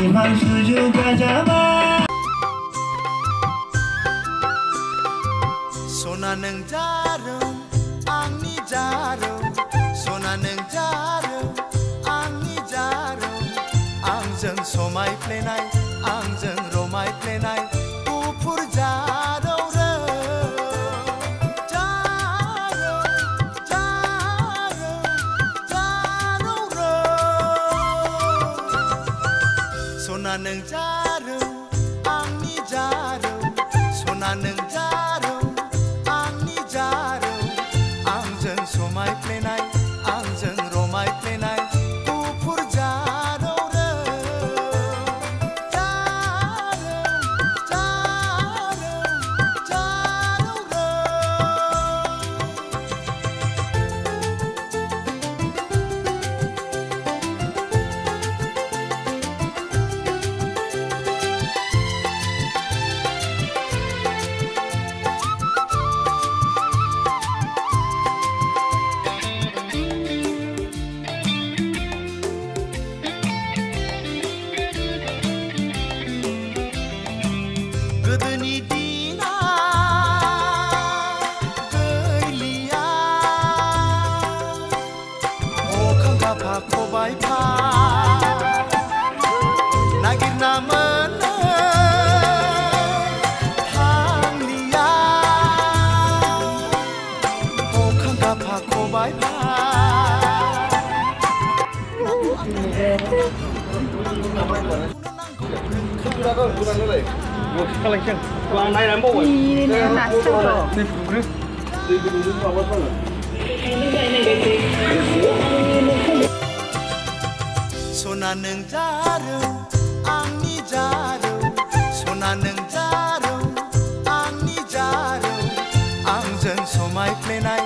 Himanshu juga Jawa. Sona neng jarum, angni jarum. Sona neng jarum, angni jarum. Angjeng somai plenai, angjeng romai plenai. Upur jarum re. Jarum, jarum, jarum re. Sona neng jarum, angni jarum. Sona neng jarum, angni jarum. Angjeng somai plenai, angjeng romai plenai. Upur jarum re. Jarum, jarum, jarum re. Godoनि दिना गैलिया अखां गाफा खबाय फा नागिरना मोननो थांलिया अखां गाफा खबाय फा Sona neng jarum, angni jarum. Sona neng jarum, angni jarum. Angjeng somai plenai,